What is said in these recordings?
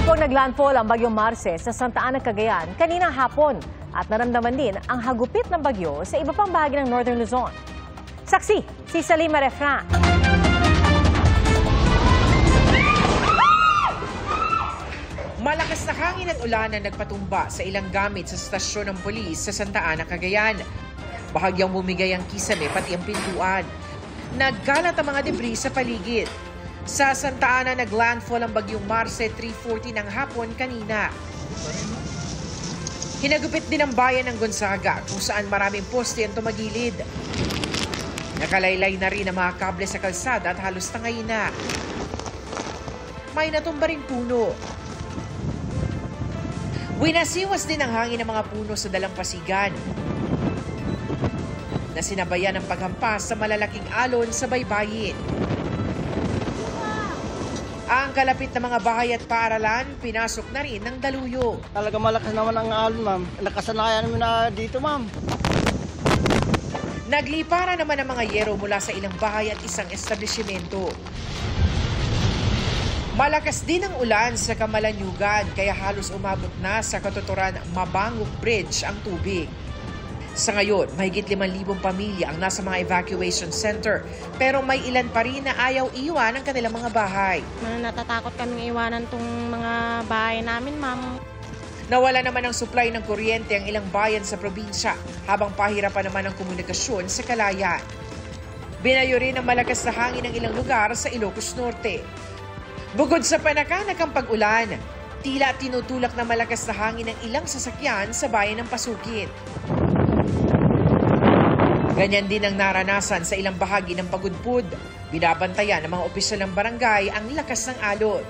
Bagong naglandfall ang bagyong Marces sa Santa Ana, Cagayan kaninang hapon at naramdaman din ang hagupit ng bagyo sa iba pang bahagi ng Northern Luzon. Saksi, si Salima Refran. Malakas na hangin at ulan ang nagpatumba sa ilang gamit sa stasyon ng pulis sa Santa Ana, Cagayan. Bahagyang bumigay ang kisame pati ang pintuan. Nagkalat ang mga debris sa paligid. Sa Santa Ana, naglandfall ang bagyong Marce 3:40 ng hapon kanina. Hinagupit din ang bayan ng Gonzaga kung saan maraming poste ang tumagilid. Nakalaylay na rin ang mga kable sa kalsada at halos tangay na. May natumba ring puno. Winasiwas din ang hangin ng mga puno sa dalampasigan na sinabayan ng paghampas sa malalaking alon sa baybayin. Ang kalapit na mga bahay at paaralan, pinasok na rin ng daluyo. Talaga malakas naman ang alon, ma'am. Nakasanayan namin na dito, ma'am. Naglipara naman ang mga yero mula sa ilang bahay at isang establishmento. Malakas din ang ulan sa Kamalanyugan kaya halos umabot na sa katuturan Mabangok Bridge ang tubig. Sa ngayon, mahigit 5,000 pamilya ang nasa mga evacuation center pero may ilan pa rin na ayaw iwan ang kanilang mga bahay. Natatakot kaming iwanan tong mga bahay namin, ma'am. Nawala naman ang supply ng kuryente ang ilang bayan sa probinsya habang pahirapan naman ang komunikasyon sa Kalayan. Binayo rin ang malakas na hangin ng ilang lugar sa Ilocos Norte. Bukod sa panakanak ang pag-ulan, tila tinutulak na malakas na hangin ng ilang sasakyan sa bayan ng Pasukin. Ganyan din ang naranasan sa ilang bahagi ng Pagudpud. Binabantayan ng mga opisyal ng barangay ang lakas ng alon.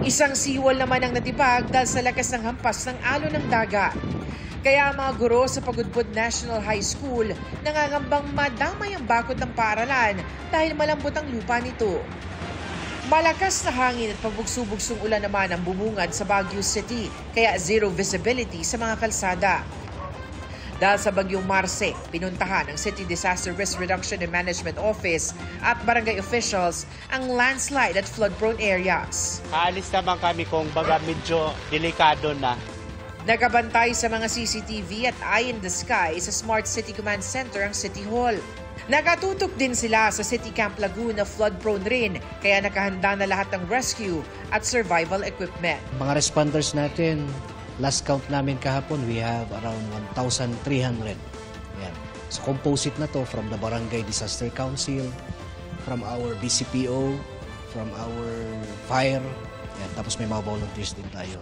Isang siwal naman ang natibag dahil sa lakas ng hampas ng alon ng dagat. Kaya ang mga guro sa Pagudpud National High School nangangambang madamay ang bakod ng paaralan dahil malambot ang lupa nito. Malakas na hangin at pabugso-bugsong ulan naman ang bumungad sa Baguio City kaya zero visibility sa mga kalsada. Dahil sa bagyong Marce, pinuntahan ng City Disaster Risk Reduction and Management Office at barangay officials ang landslide at flood-prone areas. Aalis naman kami kung baga medyo delikado na. Nagabantay sa mga CCTV at Eye in the Sky sa Smart City Command Center ang City Hall. Nakatutok din sila sa City Camp Laguna flood-prone rin kaya nakahanda na lahat ng rescue at survival equipment. Mga responders natin, last count namin kahapon, we have around 1,300. Yan. So composite na to from the Barangay Disaster Council, from our BCPO, from our fire, yan. Tapos may mga volunteers din tayo.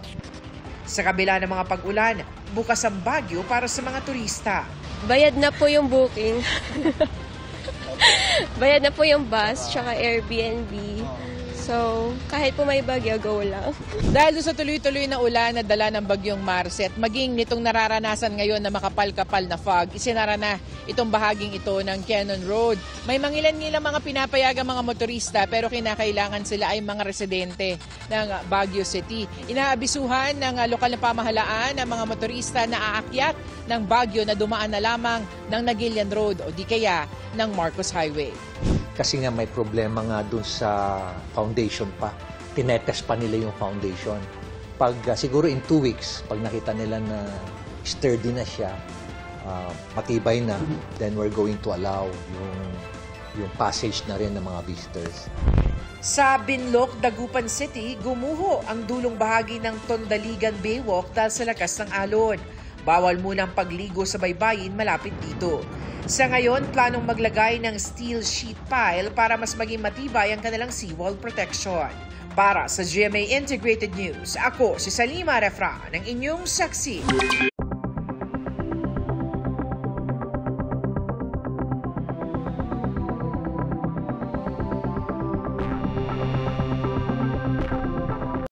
Sa kabila ng mga pag-ulan, bukas ang Baguio para sa mga turista. Bayad na po yung booking. Bayad na po yung bus, tsaka Airbnb. So, kahit po may bagyo, go lang. Dahil sa tuloy-tuloy na ulan na dala ng bagyong Marce at maging nitong nararanasan ngayon na makapal-kapal na fog, isinara na itong bahaging ito ng Cannon Road. May mangilan-ngilang mga pinapayagang mga motorista pero kinakailangan sila ay mga residente ng Baguio City. Inaabisuhan ng lokal na pamahalaan ng mga motorista na aakyat ng Baguio na dumaan na lamang ng Nagilian Road o di kaya ng Marcos Highway. Kasi nga may problema nga dun sa foundation pa. Tinetest pa nila yung foundation. Pag siguro in 2 weeks, pag nakita nila na sturdy na siya, matibay na, then we're going to allow yung passage na rin ng mga visitors. Sa Binloc, Dagupan City, gumuho ang dulong bahagi ng Tondaligan Baywalk dahil sa lakas ng alon. Bawal munang pagligo sa baybayin malapit dito. Sa ngayon, planong maglagay ng steel sheet pile para mas maging matibay ang kanilang seawall protection. Para sa GMA Integrated News, ako si Salima Refran, ng inyong saksi.